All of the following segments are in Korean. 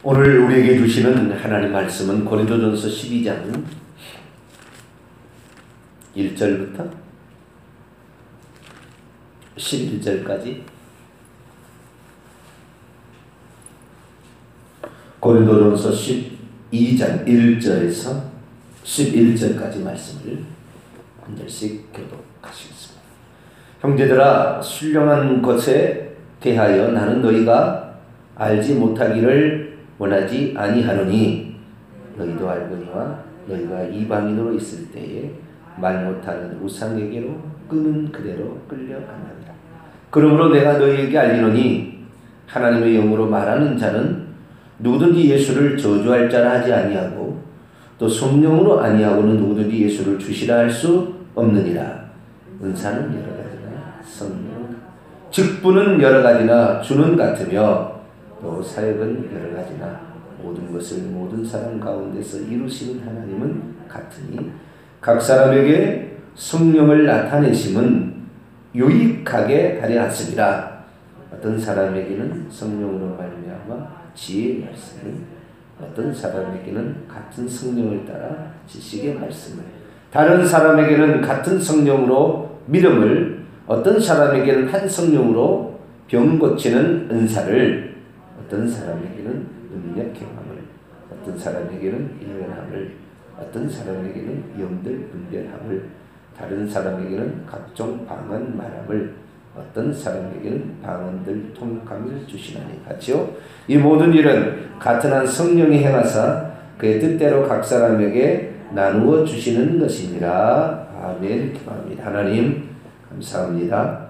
오늘 우리에게 주시는 하나님 말씀은 고린도전서 12장 1절부터 11절까지, 고린도전서 12장 1절에서 11절까지 말씀을 한 절씩 교독하시겠습니다. 형제들아, 신령한 것에 대하여 나는 너희가 알지 못하기를 원하지 아니하노니 너희도 알거니와 너희가 이방인으로 있을 때에 말 못하는 우상에게로 끄는 그대로 끌려가느니라. 그러므로 내가 너희에게 알리노니 하나님의 영으로 말하는 자는 누구든지 예수를 저주할 자라 하지 아니하고 또 성령으로 아니하고는 누구든지 예수를 주시라 할 수 없느니라. 은사는 여러 가지나 성령은 직분은 여러 가지나 주는 같으며 또 사역은 여러 가지나 모든 것을 모든 사람 가운데서 이루시는 하나님은 같으니 각 사람에게 성령을 나타내심은 유익하게 하려 하심이라. 어떤 사람에게는 성령으로 말미암아 지혜의 말씀을, 어떤 사람에게는 같은 성령을 따라 지식의 말씀을, 다른 사람에게는 같은 성령으로 믿음을, 어떤 사람에게는 한 성령으로 병 고치는 은사를, 어떤 사람에게는 능력 행함을, 어떤 사람에게는 예언함을, 어떤 사람에게는 영들 분별함을, 다른 사람에게는 각종 방언 말함을, 어떤 사람에게는 방언들 통역함을 주시나니 같이요. 이 모든 일은 같은 한 성령이 행하사 그의 뜻대로 각 사람에게 나누어 주시는 것이니라. 아멘. 기도합니다. 하나님 감사합니다.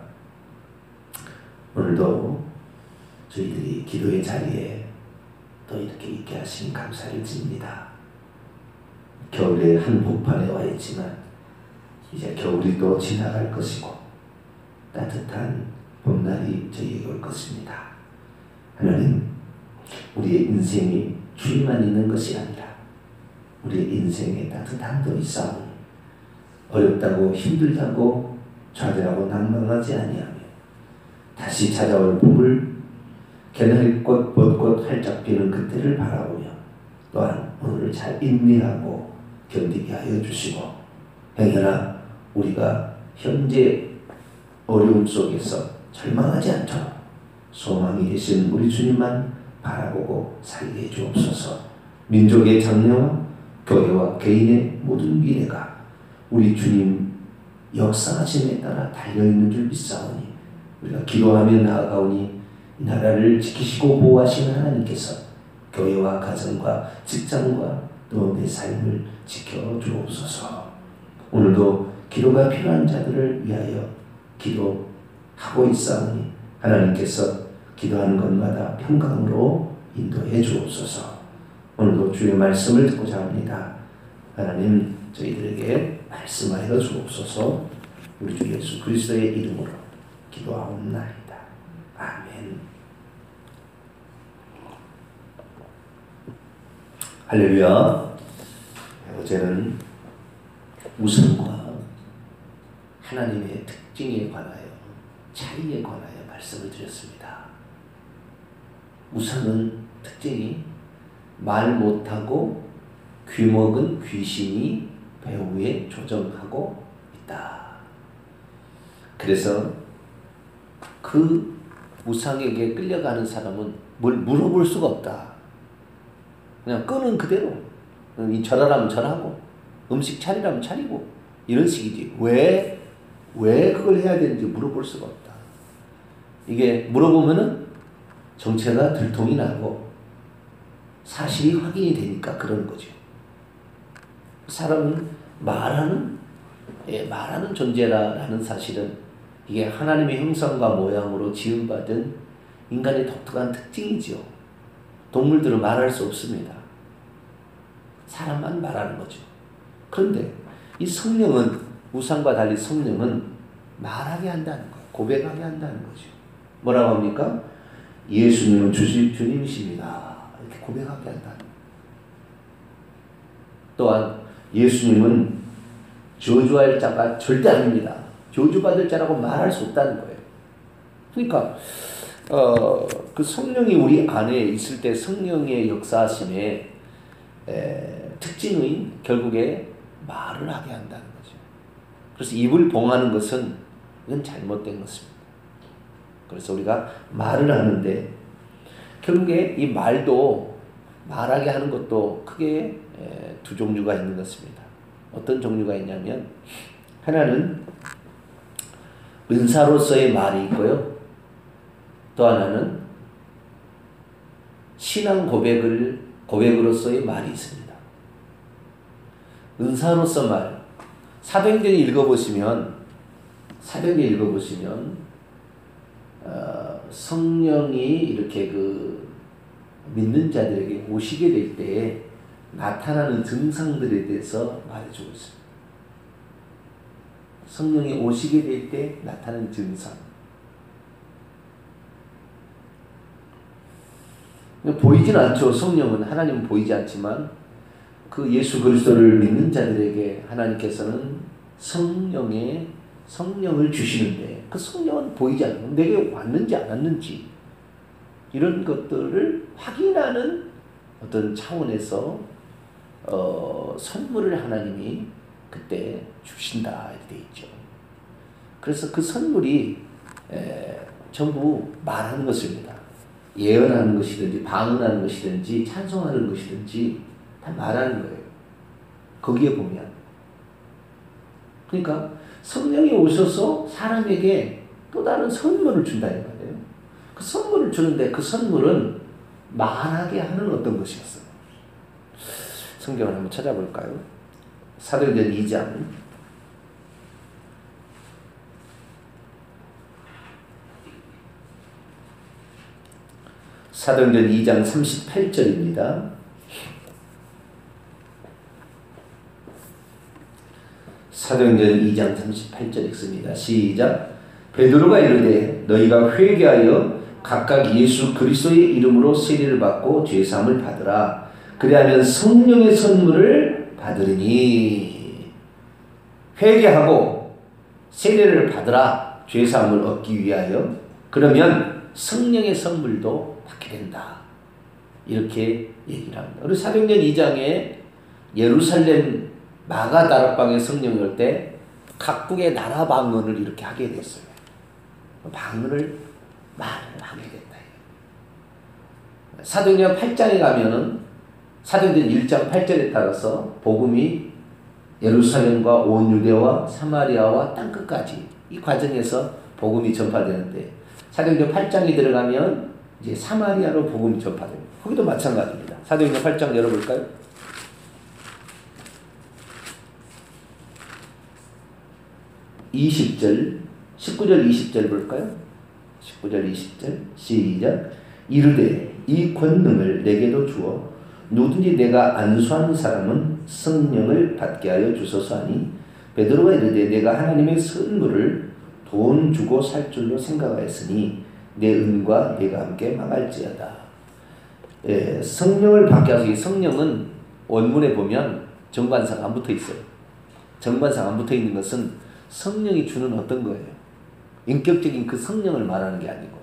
오늘도 저희들이 기도의 자리에 또 이렇게 있게 하신 감사를 드립니다. 겨울의 한복판에 와 있지만 이제 겨울이 또 지나갈 것이고 따뜻한 봄날이 저희에게 올 것입니다. 하나님, 우리의 인생이 주님만 있는 것이 아니라 우리의 인생에 따뜻함도 있사오니 어렵다고 힘들다고 좌절하고 낭망하지 아니하며 다시 찾아올 봄을 개나리꽃 벚꽃 활짝 피는 그때를 바라보며 또한 오늘을 잘 인내하고 견디게 하여 주시고, 행여나 우리가 현재 어려움 속에서 절망하지 않도록 소망이 계신 우리 주님만 바라보고 살게 주옵소서. 민족의 장래와 교회와 개인의 모든 미래가 우리 주님 역사하심에 따라 달려있는 줄 믿사오니 우리가 기도하며 나아가오니 이 나라를 지키시고 보호하시는 하나님께서 교회와 가정과 직장과 또 내 삶을 지켜 주옵소서. 오늘도 기도가 필요한 자들을 위하여 기도하고 있사오니 하나님께서 기도하는 것마다 평강으로 인도해 주옵소서. 오늘도 주의 말씀을 듣고자 합니다. 하나님, 저희들에게 말씀하여 주옵소서. 우리 주 예수 그리스도의 이름으로 기도하옵나이다. 아멘. 할렐루야. 어제는 우상과 하나님의 특징에 관하여, 차이에 관하여 말씀을 드렸습니다. 우상은 특징이 말 못하고 귀먹은 귀신이 배후에 조정하고 있다. 그래서 그 우상에게 끌려가는 사람은 뭘 물어볼 수가 없다. 그냥 끄는 그대로, 이 절하라면 절하고 음식 차리라면 차리고 이런 식이지. 왜 그걸 해야 되는지 물어볼 수가 없다. 이게 물어보면은 정체가 들통이 나고 사실이 확인이 되니까 그러는 거죠. 사람은 말하는 존재라는 사실은 이게 하나님의 형상과 모양으로 지음받은 인간의 독특한 특징이죠. 동물들은 말할 수 없습니다. 사람만 말하는 거죠. 그런데 이 성령은, 우상과 달리 성령은 말하게 한다는 거예요. 고백하게 한다는 거죠. 뭐라고 합니까? 예수님은 주님이십니다. 이렇게 고백하게 한다는 거예요. 또한 예수님은 저주할 자가 절대 아닙니다. 저주받을 자라고 말할 수 없다는 거예요. 그러니까 그 성령이 우리 안에 있을 때 성령의 역사하심의 특징의 결국에 말을 하게 한다는 거죠. 그래서 입을 봉하는 것은 이건 잘못된 것입니다. 그래서 우리가 말을 하는데 결국에 이 말도 말하게 하는 것도 크게 두 종류가 있는 것입니다. 어떤 종류가 있냐면 하나는 은사로서의 말이 있고요. 또 하나는 신앙 고백으로서의 말이 있습니다. 은사로서 말. 사도행전 읽어보시면 성령이 이렇게 그 믿는 자들에게 오시게 될 때 나타나는 증상들에 대해서 말해주고 있습니다. 성령이 오시게 될 때 나타나는 증상. 보이진 않죠. 성령은 하나님은 보이지 않지만 그 예수 그리스도를 믿는 자들에게 하나님께서는 성령을 주시는데 그 성령은 보이지 않고 내게 왔는지 안 왔는지 이런 것들을 확인하는 어떤 차원에서 선물을 하나님이 그때 주신다 이렇게 돼 있죠. 그래서 그 선물이 전부 말하는 것입니다. 예언하는 것이든지 방언하는 것이든지 찬송하는 것이든지 다 말하는 거예요. 거기에 보면 그러니까 성령이 오셔서 사람에게 또 다른 선물을 준다 이 말이에요. 그 선물을 주는데 그 선물은 말하게 하는 어떤 것이었어요. 성경을 한번 찾아볼까요? 사도행전 2장 사도행전 2장 38절입니다. 사도행전 2장 38절 읽습니다. 시작. 베드로가 이르되 너희가 회개하여 각각 예수 그리스도의 이름으로 세례를 받고 죄사함을 받으라. 그리하면 성령의 선물을 받으리니. 회개하고 세례를 받으라. 죄사함을 얻기 위하여. 그러면 성령의 선물도 받게 된다. 이렇게 얘기를 합니다. 우리 사도행전 2장에 예루살렘 마가다락방에 성령이 올 때 각국의 나라 방언을 이렇게 하게 됐어요. 방언을 말을 하게 됐다. 사도행전 8장에 가면은 사도행전 1장 8절에 따라서 복음이 예루살렘과 온 유대와 사마리아와 땅끝까지 이 과정에서 복음이 전파되는데 사도행전 8장에 들어가면 이제 사마리아로 복음이 전파됩니다. 거기도 마찬가지입니다. 사도행전 8장 열어볼까요? 20절, 19절 20절 볼까요? 19절 20절 시작. 이르되 이 권능을 내게도 주어 누구든지 내가 안수하는 사람은 성령을 받게 하여 주소서 하니 베드로가 이르되 내가 하나님의 선물을 돈 주고 살 줄로 생각하였으니 내 은과 내가 함께 망할지어다. 성령을 받게 하소서. 성령은 원문에 보면 정관사가 안 붙어 있어요. 정관사가 안 붙어 있는 것은 성령이 주는 어떤 거예요? 인격적인 그 성령을 말하는 게 아니고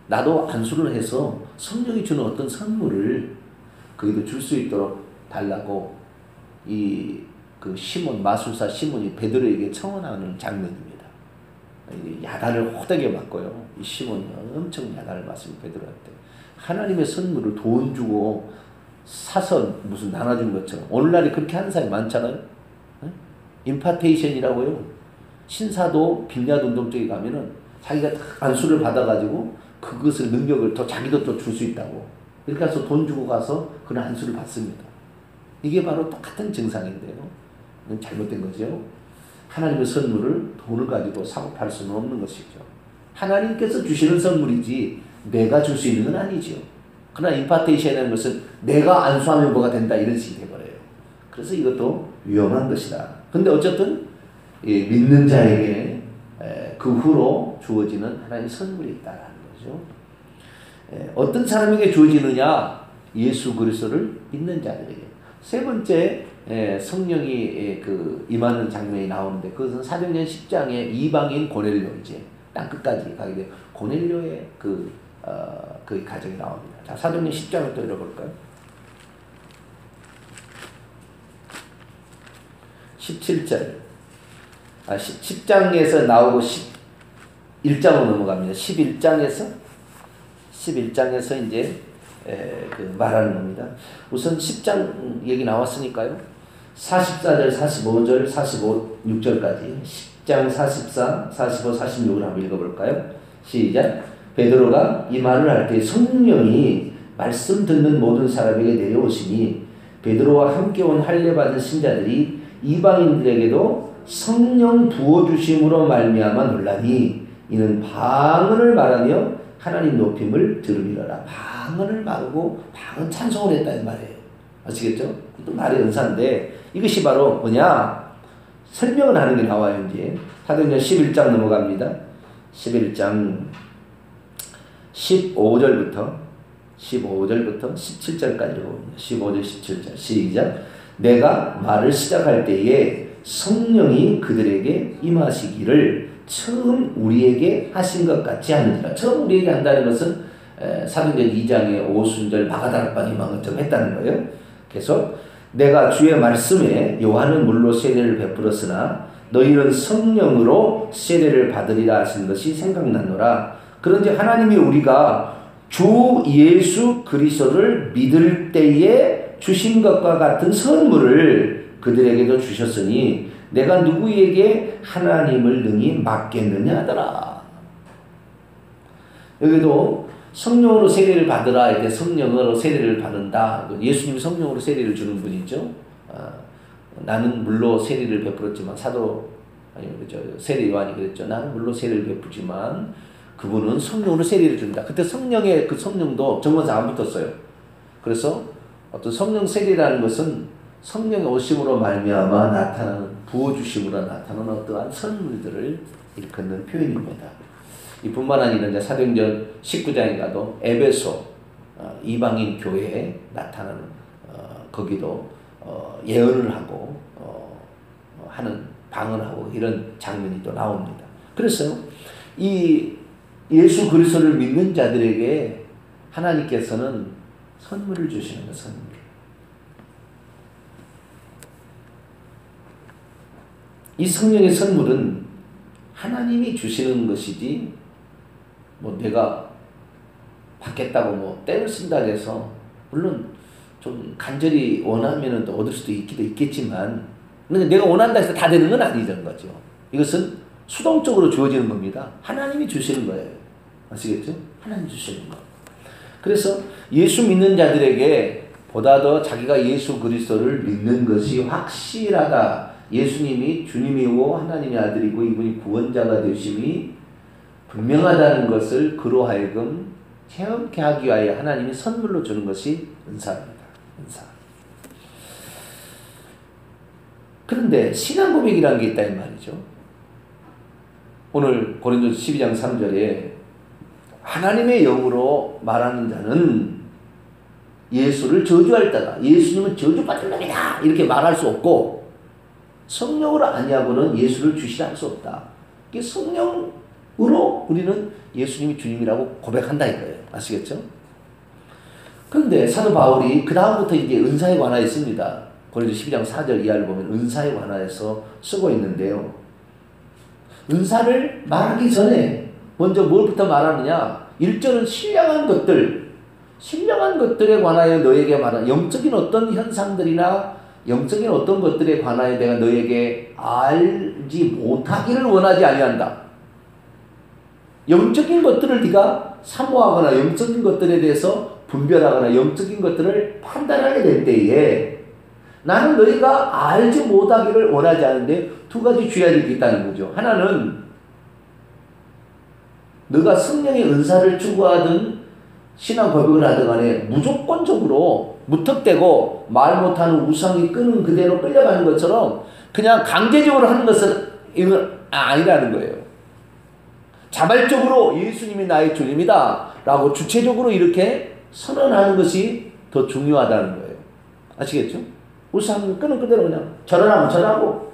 나도 안수를 해서 성령이 주는 어떤 선물을 그에게 줄 수 있도록 달라고 그 시몬 마술사 시몬이 베드로에게 청원하는 장면입니다. 야단을 호되게 맞고요. 이 시몬이 엄청 야단을 맞습니다. 베드로한테. 하나님의 선물을 돈 주고 사서 무슨 나눠준 것처럼 오늘날에 그렇게 하는 사람이 많잖아요. 임파테이션이라고요. 신사도 빈야드 운동 쪽에 가면은 자기가 안수를 받아가지고 그것을 능력을 더 자기도 또 줄 수 있다고 이렇게 해서 돈 주고 가서 그런 안수를 받습니다. 이게 바로 똑같은 증상인데요. 이건 잘못된 거죠. 하나님의 선물을 돈을 가지고 사고 팔 수는 없는 것이죠. 하나님께서 주시는 선물이지 내가 줄 수 있는 건 아니죠. 그러나 임파테이션이라는 것은 내가 안수하면 뭐가 된다 이런 식이 돼버려요. 그래서 이것도 위험한 것이다. 근데 어쨌든 믿는 자에게 그 후로 주어지는 하나님의 선물이 있다라는 거죠. 어떤 사람에게 주어지느냐? 예수 그리스도를 믿는 자들에게. 세 번째 성령이 임하는 장면이 나오는데 그것은 사도행전 10장의 이방인 고넬료 이제 땅끝까지 가게 돼요. 고넬료의 그 그 가정이 나옵니다. 자, 사도행전 10장을 또 읽어볼까요? 17절. 10장에서 나오고 11장으로 넘어갑니다. 11장에서 이제 그 말하는 겁니다. 우선 10장 얘기 나왔으니까요. 44절, 45절, 46절까지 10장 44, 45, 46을 한번 읽어볼까요? 시작. 베드로가 이 말을 할 때 성령이 말씀 듣는 모든 사람에게 내려오시니 베드로와 함께 온 할례 받은 신자들이 이방인들에게도 성령 부어주심으로 말미암아 놀라니 이는 방언을 말하며 하나님 높임을 들으리라. 방언을 말하고 방언 찬송을 했다는 말이에요. 아시겠죠? 또 말의 은사인데 이것이 바로 뭐냐? 설명을 하는 게 나와요. 이제 사도행전 11장 넘어갑니다. 11장 15절부터 17절까지 읽어봅니다. 15절 17절 시작. 내가 말을 시작할 때에 성령이 그들에게 임하시기를 처음 우리에게 하신 것 같이 하느니라. 처음 우리에게 한다는 것은 사도행전 2장의 오순절 마가다락방 임한 것처럼 했다는 거예요. 그래서 내가 주의 말씀에 요한은 물로 세례를 베풀었으나 너희는 성령으로 세례를 받으리라 하신 것이 생각나노라. 그런데 하나님이 우리가 주 예수 그리스도를 믿을 때에 주신 것과 같은 선물을 그들에게도 주셨으니 내가 누구에게 하나님을 능히 맡겠느냐 하더라. 여기도 성령으로 세례를 받으라 할 때 성령으로 세례를 받는다. 예수님이 성령으로 세례를 주는 분이죠. 나는 물로 세례를 베풀었지만 세례 요한이 그랬죠. 나는 물로 세례를 베푸지만 그분은 성령으로 세례를 준다. 그때 성령의 그 성령도 정관사 안 붙었어요. 그래서 어떤 성령 세례라는 것은 성령의 오심으로 말미암아 나타나는 부어주심으로 나타나는 어떠한 선물들을 일컫는 표현입니다. 이뿐만 아니라 이제 사도행전 19장에 가도 에베소 이방인 교회에 나타나는 거기도 예언을 하고 하는 방언하고 이런 장면이 또 나옵니다. 그래서 이 예수 그리스도를 믿는 자들에게 하나님께서는 선물을 주시는 것, 선물. 이 성령의 선물은 하나님이 주시는 것이지 뭐 내가 받겠다고 뭐 떼를 쓴다 해서 물론 좀 간절히 원하면은 또 얻을 수도 있기도 있겠지만 내가 원한다 해서 다 되는 건 아니라는 거죠. 이것은 수동적으로 주어지는 겁니다. 하나님이 주시는 거예요. 아시겠죠? 하나님 주시는 거. 그래서 예수 믿는 자들에게 보다 더 자기가 예수 그리스도를 믿는 것이 확실하다. 예수님이 주님이고 하나님의 아들이고 이분이 구원자가 되심이 분명하다는 것을 그로 하여금 체험케 하기 위하여 하나님이 선물로 주는 것이 은사입니다. 은사. 그런데 신앙 고백이라는 게 있다 이 말이죠. 오늘 고린도서 12장 3절에 하나님의 영으로 말하는 자는 예수를 저주할 자다. 예수님은 저주받은 놈이다. 이렇게 말할 수 없고 성령으로 아니하고는 예수를 주시라 할 수 없다. 이게 성령으로 우리는 예수님이 주님이라고 고백한다 이거예요. 아시겠죠? 그런데 사도 바울이 그 다음부터 이제 은사에 관하여 씁니다. 고린도 12장 4절 이하를 보면 은사에 관하여서 쓰고 있는데요. 은사를 말하기 전에 먼저 뭘부터 말하느냐? 1절은 신령한 것들에 관하여 너에게 말하는 영적인 어떤 현상들이나 영적인 어떤 것들에 관하여 내가 너에게 알지 못하기를 원하지 아니한다. 영적인 것들을 네가 사모하거나 영적인 것들에 대해서 분별하거나 영적인 것들을 판단하게 될 때에 나는 너희가 알지 못하기를 원하지 않은데 두 가지 주의할 게 있다는 거죠. 하나는 너가 성령의 은사를 추구하든 신앙 고백을 하든 간에 무조건적으로 무턱대고 말 못하는 우상이 끄는 그대로 끌려가는 것처럼 그냥 강제적으로 하는 것은 이건 아니라는 거예요. 자발적으로 예수님이 나의 주님이다 라고 주체적으로 이렇게 선언하는 것이 더 중요하다는 거예요. 아시겠죠? 우상 끄는 그대로 그냥 절하라면 절하고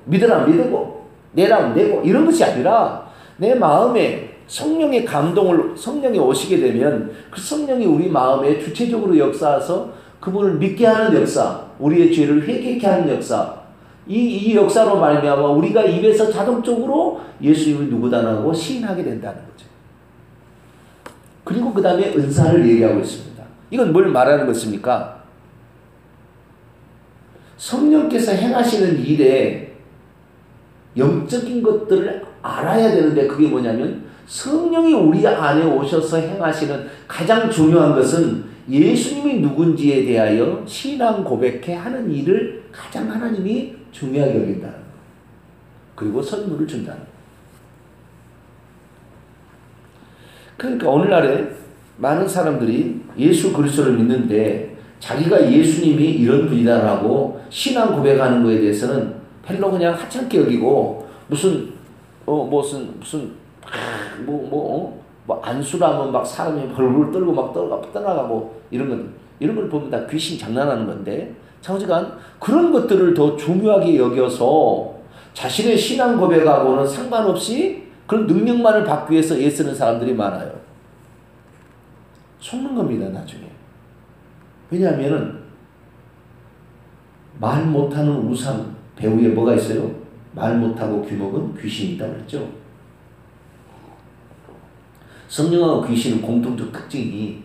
믿으라면 믿고 내라면 내고 이런 것이 아니라 내 마음에 성령의 감동을, 성령이 오시게 되면 그 성령이 우리 마음에 주체적으로 역사해서 그분을 믿게 하는 역사, 우리의 죄를 회개케 하는 역사, 이 역사로 말미암아 우리가 입에서 자동적으로 예수님이 누구다라고 시인하게 된다는 거죠. 그리고 그 다음에 은사를 얘기하고 있습니다. 이건 뭘 말하는 것입니까? 성령께서 행하시는 일에 영적인 것들을 알아야 되는데, 그게 뭐냐면 성령이 우리 안에 오셔서 행하시는 가장 중요한 것은 예수님이 누군지에 대하여 신앙 고백해 하는 일을 가장 하나님이 중요하게 여긴다는 것. 그리고 선물을 준다는 것. 그러니까 오늘날에 많은 사람들이 예수 그리스도를 믿는데 자기가 예수님이 이런 분이다라고 신앙 고백하는 것에 대해서는 별로 그냥 하찮게 여기고 무슨 안수라면 막 사람이 벌벌 떨고 막 떠나가고 이런 걸 보면 다 귀신 장난하는 건데, 자오지간 그런 것들을 더 중요하게 여겨서 자신의 신앙 고백하고는 상관없이 그런 능력만을 받기 위해서 애쓰는 사람들이 많아요. 속는 겁니다, 나중에. 왜냐하면은 말 못하는 우상 배후에 뭐가 있어요? 말 못하고 귀먹은 귀신이 있다고 그랬죠. 성령하고 귀신은 공통적 특징이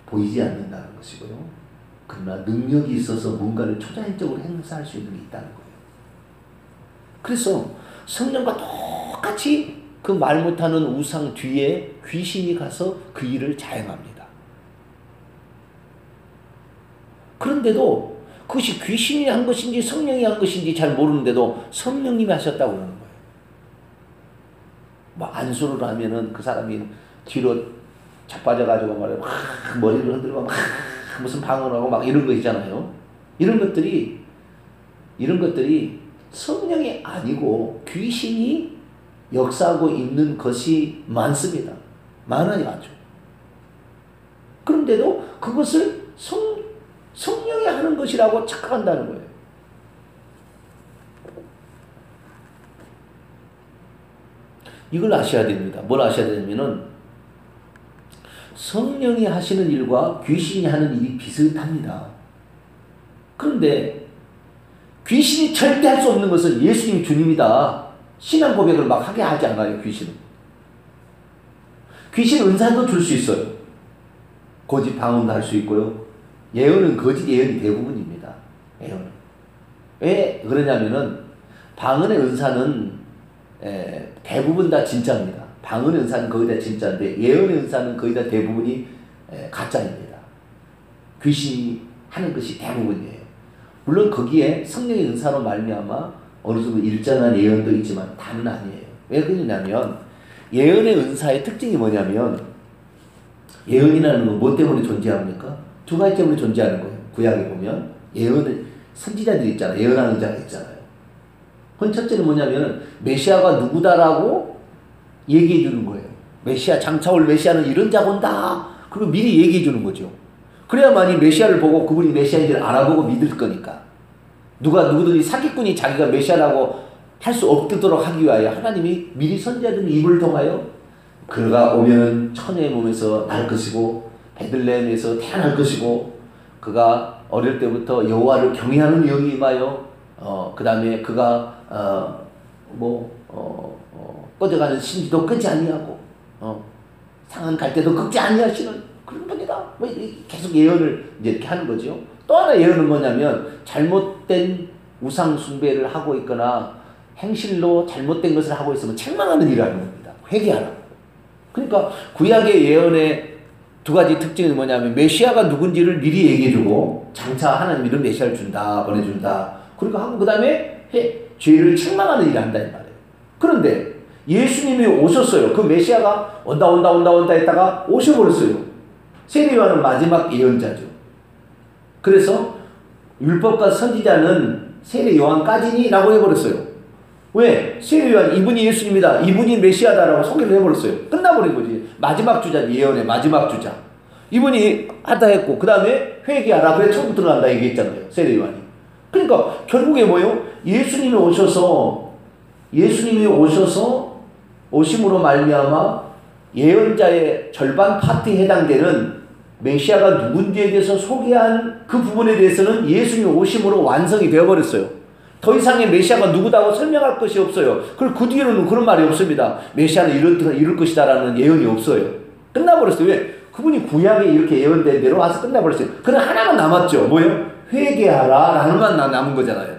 보이지 않는다는 것이고요. 그러나 능력이 있어서 뭔가를 초자연적으로 행사할 수 있는 게 있다는 거예요. 그래서 성령과 똑같이 그 말 못하는 우상 뒤에 귀신이 가서 그 일을 자행합니다. 그런데도 그것이 귀신이 한 것인지 성령이 한 것인지 잘 모르는데도 성령님이 하셨다고 그러는 거예요. 뭐 안수를 하면은 그 사람이 뒤로 자빠져가지고 말이야, 막 머리를 흔들고 막 무슨 방언하고 막 이런 거 있잖아요. 이런 것들이 성령이 아니고 귀신이 역사하고 있는 것이 많습니다. 많아요, 아주. 그런데도 그것을 성령이 하는 것이라고 착각한다는 거예요. 이걸 아셔야 됩니다. 뭘 아셔야 되냐면은 성령이 하시는 일과 귀신이 하는 일이 비슷합니다. 그런데 귀신이 절대 할 수 없는 것은 예수님이 주님이다, 신앙 고백을 막 하게 하지 않아요. 귀신은 은사도 줄 수 있어요. 거짓 방언도 할 수 있고요. 예언은 거짓 예언이 대부분입니다. 예언은. 왜 그러냐면은 방언의 은사는 대부분 다 진짜입니다. 방언의 은사는 거의 다 진짜인데 예언의 은사는 거의 다 대부분이 가짜입니다. 귀신이 하는 것이 대부분이에요. 물론 거기에 성령의 은사로 말미암아 어느 정도 일정한 예언도 있지만 다는 아니에요. 왜 그러냐면 예언의 은사의 특징이 뭐냐면, 예언이라는 건 뭐 때문에 존재합니까? 두 가지 때문에 존재하는 거예요. 구약에 보면 예언은 선지자들이 있잖아요. 예언하는 자가 있잖아요. 그 첫째는 뭐냐면 메시아가 누구다라고 얘기해 주는 거예요. 메시아, 장차 올 메시아는 이런 자가 온다. 그리고 미리 얘기해 주는 거죠. 그래야만이 메시아를 보고 그분이 메시아인지를 알아보고 믿을 거니까. 누구든지 사기꾼이 자기가 메시아라고 할 수 없도록 하기 위하여 하나님이 미리 선지자들의 입을 통하여 그가 오면 처녀의 몸에서 날 것이고 베들레헴에서 태어날 것이고 그가 어릴 때부터 여호와를 경외하는 영이 임하여 그 다음에 그가 꺼져가는 신지도 끄지 아니하고 상한 갈 때도 끄지 아니하시는 그런 분이다. 계속 예언을 이제 이렇게 하는 거죠. 또 하나 예언은 뭐냐면 잘못된 우상 숭배를 하고 있거나 행실로 잘못된 것을 하고 있으면 책망하는 일을 하는 겁니다. 회개하라. 그러니까 구약의 예언의 두 가지 특징은 뭐냐면 메시아가 누군지를 미리 얘기해주고 장차 하나님이 이런 메시아를 준다, 보내준다. 그러니까 하고 그 다음에 죄를 책망하는 일을 한다 이 말이에요. 그런데 예수님이 오셨어요. 그 메시아가 온다 했다가 오셔버렸어요. 세례요한은 마지막 예언자죠. 그래서 율법과 선지자는 세례요한까지니 라고 해버렸어요. 왜? 세례요한 이분이 예수님이다, 이분이 메시아다라고 소개를 해버렸어요. 끝나버린 거지. 마지막 주자, 예언의 마지막 주자. 이분이 하다 했고 그 다음에 회개하라 그래 처음 들어간다 얘기했잖아요. 세례요한이. 그러니까 결국에 뭐예요? 예수님이 오셔서 오심으로 말미암아 예언자의 절반 파트에 해당되는 메시아가 누군지에 대해서 소개한 그 부분에 대해서는 예수님 오심으로 완성이 되어버렸어요. 더 이상의 메시아가 누구다고 설명할 것이 없어요. 그리고 그 뒤로는 그런 말이 없습니다. 메시아는 이럴 것이다라는 예언이 없어요. 끝나버렸어요. 왜? 그분이 구약에 이렇게 예언된 대로 와서 끝나버렸어요. 그럼 하나만 남았죠. 뭐예요? 회개하라 라는 말 남은 거잖아요.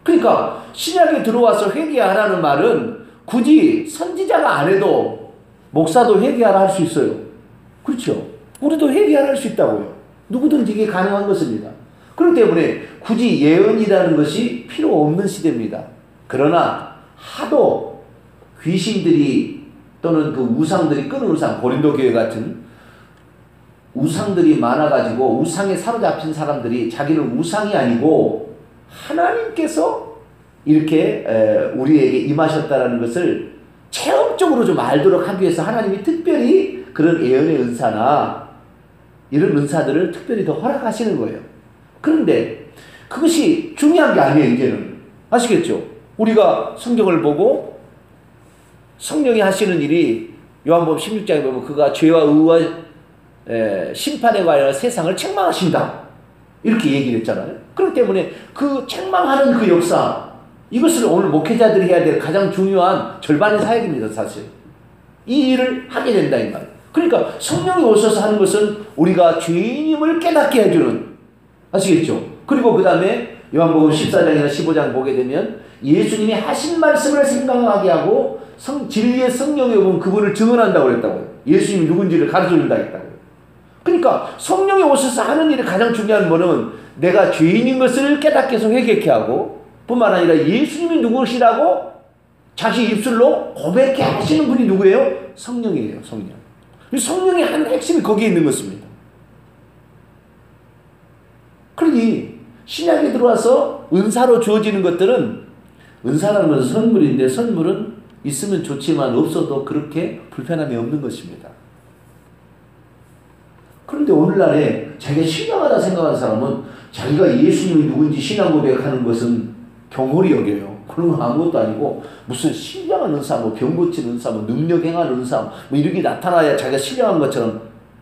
그러니까 신약에 들어와서 회개하라는 말은 굳이 선지자가 안 해도 목사도 회개하라 할 수 있어요. 그렇죠? 우리도 회개하라 할 수 있다고요. 누구든지 이게 가능한 것입니다. 그렇기 때문에 굳이 예언이라는 것이 필요 없는 시대입니다. 그러나 하도 귀신들이 또는 그 우상들이 끄는 우상, 고린도 교회 같은 우상들이 많아가지고 우상에 사로잡힌 사람들이 자기는 우상이 아니고 하나님께서 이렇게 우리에게 임하셨다라는 것을 체험적으로 좀 알도록 하기 위해서 하나님이 특별히 그런 예언의 은사나 이런 은사들을 특별히 더 허락하시는 거예요. 그런데 그것이 중요한 게 아니에요. 이제는 아시겠죠? 우리가 성경을 보고 성령이 하시는 일이 요한복음 16장에 보면 그가 죄와 의와 심판에 관하여 세상을 책망하신다 이렇게 얘기를 했잖아요. 그렇기 때문에 그 책망하는 그 역사, 이것을 오늘 목회자들이 해야 될 가장 중요한 절반의 사역입니다. 사실 이 일을 하게 된다 이 말이에요. 그러니까 성령이 오셔서 하는 것은 우리가 죄인임을 깨닫게 해주는, 아시겠죠? 그리고 그 다음에 요한복음 14장이나 15장 보게 되면 예수님이 하신 말씀을 생각하게 하고 진리의 성령이 오면 그분을 증언한다고 그랬다고요. 예수님이 누군지를 가르쳐준다 했다고요. 그러니까 성령이 오셔서 하는 일이 가장 중요한 거는 내가 죄인인 것을 깨닫게 해서 회개케 하고, 뿐만 아니라 예수님이 누구시라고 자기 입술로 고백해 하시는 분이 누구예요? 성령이에요. 성령. 성령의 한 핵심이 거기에 있는 것입니다. 그러니 신약에 들어와서 은사로 주어지는 것들은, 은사라는 것은 선물인데 선물은 있으면 좋지만 없어도 그렇게 불편함이 없는 것입니다. 그런데 오늘날에 자기가 신령하다 생각하는 사람은 자기가 예수님이 누군지 신앙 고백하는 것은 경홀히 여겨요. 그런 건 아무것도 아니고 무슨 신령한 은사, 뭐 병 고치는 은사, 뭐 능력 행하는 은사, 뭐 이런 게 나타나야 자기가 신령한 것처럼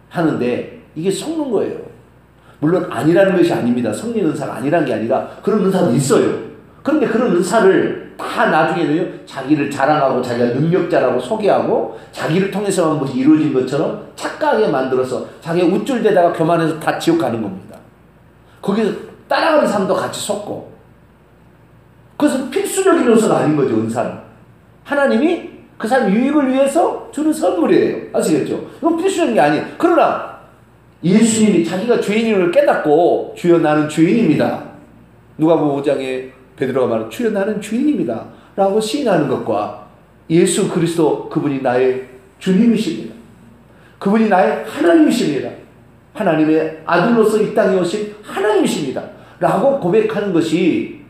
하는데 이게 속는 거예요. 물론 아니라는 것이 아닙니다. 성령 은사가 아니라는 게 아니라 그런 은사도 있어요. 그런데 그런 은사를 다 나중에는 자기를 자랑하고 자기가 능력자라고 소개하고 자기를 통해서만 무엇이 이루어진 것처럼 착각하게 만들어서 자기가 우쭐대다가 교만해서 다 지옥 가는 겁니다. 거기서 따라가는 사람도 같이 속고, 그것은 필수적인 요소가 아닌 거죠. 은사는 하나님이 그 사람 유익을 위해서 주는 선물이에요. 아시겠죠? 이건 필수적인 게 아니에요. 그러나 예수님이 자기가 죄인임을 깨닫고 주여 나는 죄인입니다. 누가복음 5장에 베드로가 말하는 주여 나는 죄인입니다 라고 시인하는 것과 예수 그리스도 그분이 나의 주님이십니다. 그분이 나의 하나님이십니다. 하나님의 아들로서 이 땅에 오신 하나님이십니다 라고 고백하는 것이,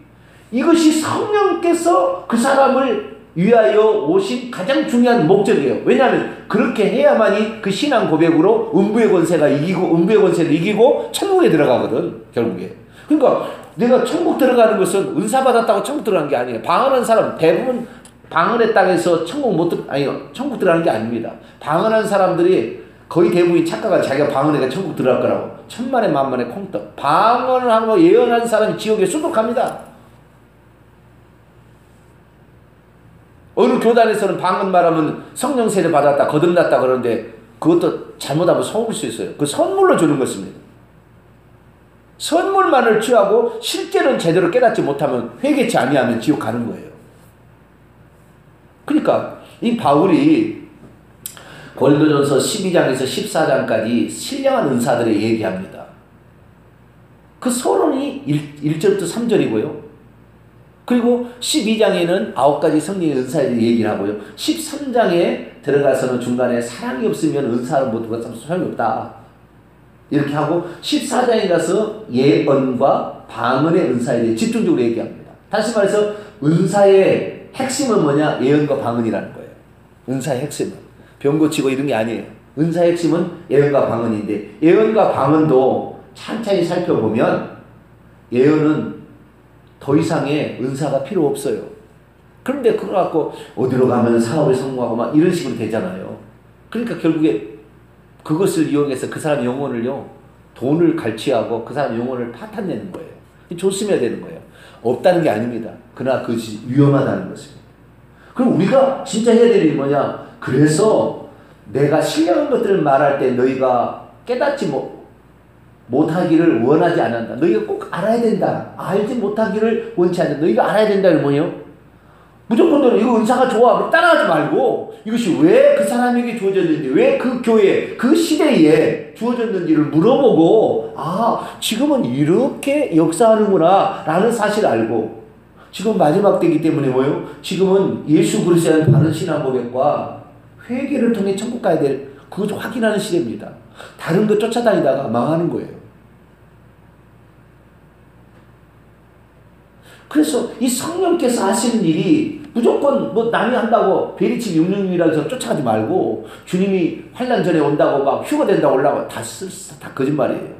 이것이 성령께서 그 사람을 위하여 오신 가장 중요한 목적이에요. 왜냐하면 그렇게 해야만이 그 신앙 고백으로 음부의 권세가 이기고, 음부의 권세를 이기고 천국에 들어가거든 결국에. 그러니까 내가 천국 들어가는 것은 은사 받았다고 천국 들어가는 게 아니에요. 방언하는 사람 대부분 방언의 땅에서 천국 들어가는 게 아닙니다. 방언하는 사람들이 거의 대부분이 착각하고 자기가 방언해가 천국 들어갈 거라고. 천만에 만만에 콩떡. 방언을 하고 예언하는 사람이 지옥에 수독합니다. 어느 교단에서는 방언 말하면 성령 세례 받았다, 거듭났다 그러는데 그것도 잘못하면 속을 수 있어요. 그 선물로 주는 것입니다. 선물만을 취하고 실제로는 제대로 깨닫지 못하면, 회개치 아니하면 지옥 가는 거예요. 그러니까 이 바울이 고린도전서 12장에서 14장까지 신령한 은사들을 얘기합니다. 그 서론이 1절부터 3절이고요. 그리고 12장에는 9가지 성령의 은사에 대해 얘기를 하고요. 13장에 들어가서는 중간에 사랑이 없으면 은사를 못 받아서 소용이 없다 이렇게 하고, 14장에 가서 예언과 방언의 은사에 대해 집중적으로 얘기합니다. 다시 말해서 은사의 핵심은 뭐냐? 예언과 방언이라는 거예요. 은사의 핵심은 병 고치고 이런 게 아니에요. 은사의 핵심은 예언과 방언인데, 예언과 방언도 찬찬히 살펴보면 예언은 더 이상의 은사가 필요 없어요. 그런데 그거 갖고 어디로 가면 사업에 성공하고 막 이런 식으로 되잖아요. 그러니까 결국에 그것을 이용해서 그 사람 영혼을요, 돈을 갈취하고 그 사람 영혼을 파탄내는 거예요. 조심해야 되는 거예요. 없다는 게 아닙니다. 그러나 그것이 위험하다는 것입니다. 그럼 우리가 진짜 해야 될 일이 뭐냐? 그래서 내가 신령한 것들을 말할 때 너희가 깨닫지 못하기를 원하지 않는다. 너희가 꼭 알아야 된다. 알지 못하기를 원치 않는다. 너희가 알아야 된다는 뭐예요? 무조건 너는 이거 은사가 좋아. 그럼 따라하지 말고 이것이 왜 그 사람에게 주어졌는지, 왜 그 교회, 그 시대에 주어졌는지를 물어보고, 아, 지금은 이렇게 역사하는구나 라는 사실을 알고, 지금 마지막 때이기 때문에 뭐예요? 지금은 예수 그리스도에 대한 바른 신앙 고백과 회개를 통해 천국 가야 될 그것을 확인하는 시대입니다. 다른 거 쫓아다니다가 망하는 거예요. 그래서 이 성령께서 하시는 일이 무조건 뭐 남이 한다고 베리칩 666이라고 해서 쫓아가지 말고, 주님이 환난 전에 온다고 막 휴가 된다고 올라고 다 거짓말이에요.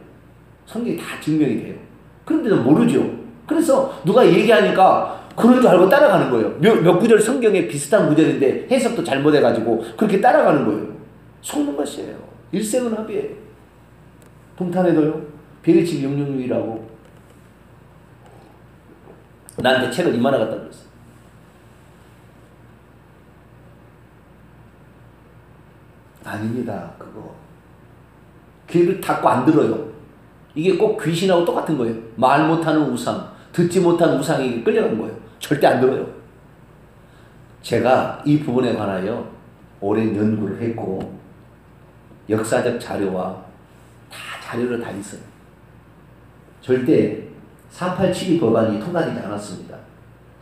성경이 다 증명이 돼요. 그런데도 모르죠. 그래서 누가 얘기하니까 그런 줄 알고 따라가는 거예요. 몇 구절 성경에 비슷한 구절인데 해석도 잘못해가지고 그렇게 따라가는 거예요. 속는 것이에요. 일생은 합이에요. 동탄에도요, 베리칩 666이라고 나한테 책을 이만화 갖다 줬어. 아닙니다. 그거 귀를 닫고 안 들어요. 이게 꼭 귀신하고 똑같은 거예요. 말 못하는 우상, 듣지 못하는 우상에게 끌려간 거예요. 절대 안 들어요. 제가 이 부분에 관하여 오랜 연구를 했고 역사적 자료와 다 자료를 다 있어요. 절대 487이 법안이 통과되지 않았습니다.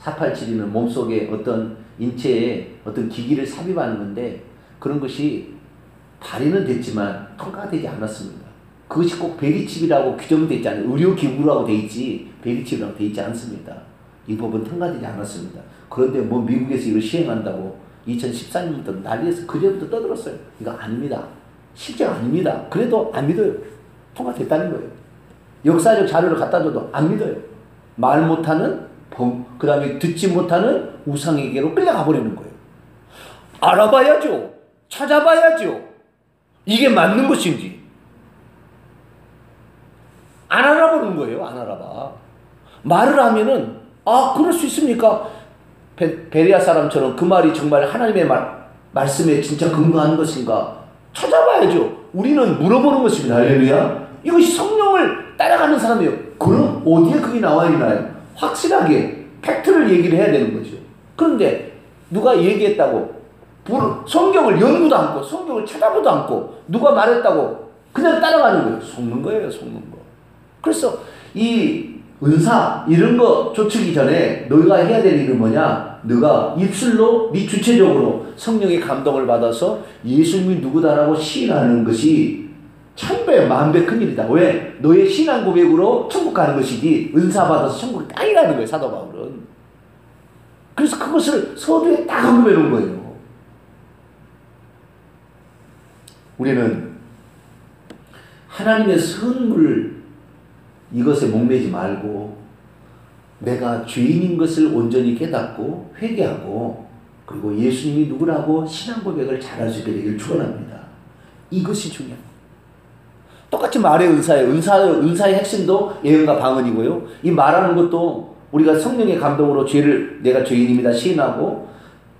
487이는 몸속에 어떤 인체에 어떤 기기를 삽입하는 건데, 그런 것이 발의는 됐지만 통과되지 않았습니다. 그것이 꼭 베리칩이라고 규정되어 있지 않아요. 의료기구라고 되어 있지 베리칩이라고 되어 있지 않습니다. 이 법은 통과되지 않았습니다. 그런데 뭐 미국에서 이걸 시행한다고 2014년부터 난리에서 그제부터 떠들었어요. 이거 아닙니다. 실제가 아닙니다. 그래도 안 믿어요. 통과됐다는 거예요. 역사적 자료를 갖다 줘도 안 믿어요. 말 못하는 그 다음에 듣지 못하는 우상에게로 끌려가 버리는 거예요. 알아봐야죠. 찾아봐야죠. 이게 맞는 것인지. 안 알아보는 거예요. 안 알아봐. 말을 하면은, 아, 그럴 수 있습니까? 베레아 사람처럼 그 말이 정말 하나님의 말씀에 진짜 근거한 것인가? 찾아봐야죠. 우리는 물어보는 것입니다. 할렐루야. 이것이 성령을 따라가는 사람이에요. 그럼 어디에 그게 나와 있나요? 확실하게 팩트를 얘기를 해야 되는 거죠. 그런데 누가 얘기했다고 성경을 연구도 않고 성경을 찾아보도 않고 누가 말했다고 그냥 따라가는 거예요. 속는 거예요. 속는 거. 그래서 이 은사 이런 거 쫓기 전에 너희가 해야 될 일은 뭐냐? 너가 입술로 네 주체적으로 성령의 감동을 받아서 예수님이 누구다라고 시인하는 것이 천배 만배 큰일이다. 왜? 너의 신앙 고백으로 천국 가는 것이지 은사 받아서 천국이 땅이라는 거예요. 사도 바울은. 그래서 그것을 서두에 딱 언급해 놓은 거예요. 우리는 하나님의 선물을 이것에 목매지 말고 내가 죄인인 것을 온전히 깨닫고 회개하고 그리고 예수님이 누구라고 신앙 고백을 잘할 수 있게 되길 축원합니다. 이것이 중요합니다. 똑같이 말의 은사예요. 은사의 핵심도 예언과 방언이고요. 이 말하는 것도 우리가 성령의 감동으로 내가 죄인입니다 시인하고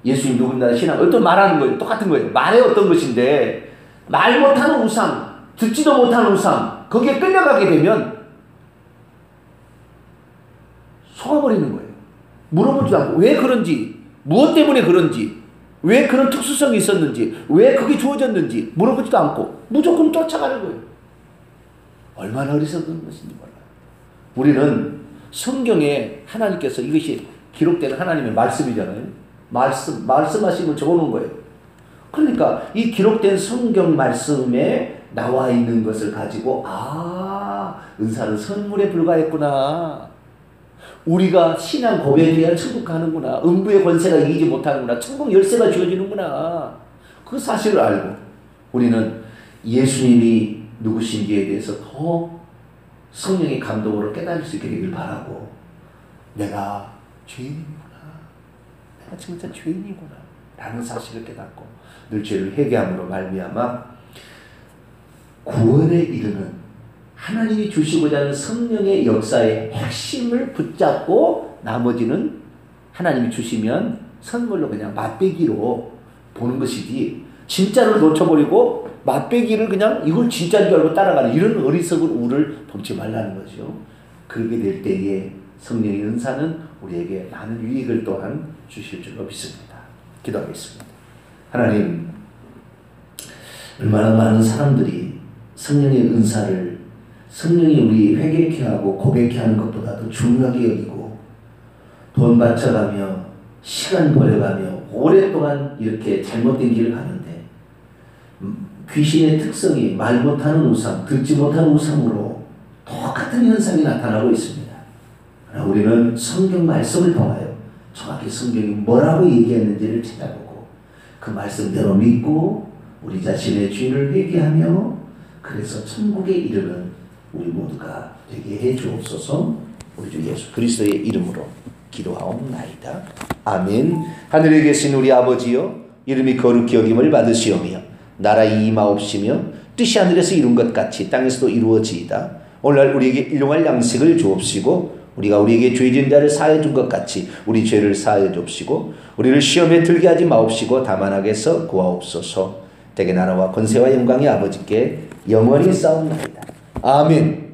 예수님 누구입니다 시인하고 또 말하는 거예요. 똑같은 거예요. 말의 어떤 것인데 말 못하는 우상, 듣지도 못하는 우상 거기에 끌려가게 되면 속아버리는 거예요. 물어보지도 않고 왜 그런지, 무엇 때문에 그런지, 왜 그런 특수성이 있었는지, 왜 그게 주어졌는지 물어보지도 않고 무조건 쫓아가는 거예요. 얼마나 어리석은 것인지 몰라요. 우리는 성경에 하나님께서 이것이 기록된 하나님의 말씀이잖아요. 말씀하시고 적어놓은 거예요. 그러니까 이 기록된 성경 말씀에 나와 있는 것을 가지고 은사는 선물에 불과했구나. 우리가 신앙 고백해야 천국 가는구나. 음부의 권세가 이기지 못하는구나. 천국 열쇠가 주어지는구나. 그 사실을 알고 우리는 예수님이 누구신지에 대해서 더 성령의 감동으로 깨달을 수 있게 되길 바라고 내가 죄인이구나. 내가 진짜 죄인이구나 라는 사실을 깨닫고 늘 죄를 회개함으로 말미암아 구원에 이르는 하나님이 주시고자 하는 성령의 역사의 핵심을 붙잡고 나머지는 하나님이 주시면 선물로 그냥 맛배기로 보는 것이지 진짜를 놓쳐버리고 맛배기를 그냥 이걸 진짜인 줄 알고 따라가는 이런 어리석은 우를 범치 말라는 거죠. 그렇게 될 때에 성령의 은사는 우리에게 많은 유익을 또한 주실 줄로 믿습니다. 기도하겠습니다. 하나님, 얼마나 많은 사람들이 성령의 은사를 성령이 우리 회개케 하고 고백케 하는 것보다도 중요하게 여기고 돈 바쳐가며 시간 버려가며 오랫동안 이렇게 잘못된 길을 가는데 귀신의 특성이 말 못하는 우상, 듣지 못하는 우상으로 똑같은 현상이 나타나고 있습니다. 그러나 우리는 성경 말씀을 통하여 정확히 성경이 뭐라고 얘기했는지를 찾아보고 그 말씀대로 믿고 우리 자신의 죄를 회개하며 그래서 천국에 이르는 우리 모두가 되게 해 주옵소서. 우리 주 예수 그리스도의 이름으로 기도하옵나이다. 아멘. 하늘에 계신 우리 아버지여, 이름이 거룩히 여김을 받으시오며 나라의 임하옵시며 뜻이 하늘에서 이룬 것 같이 땅에서도 이루어지이다. 오늘날 우리에게 일용할 양식을 주옵시고 우리가 우리에게 죄진 자를 사하여 준 것 같이 우리 죄를 사하여 줍시고 우리를 시험에 들게 하지 마옵시고 다만 악에서 구하옵소서. 대개 나라와 권세와 영광이 아버지께 영원히 싸움나이다. 아멘.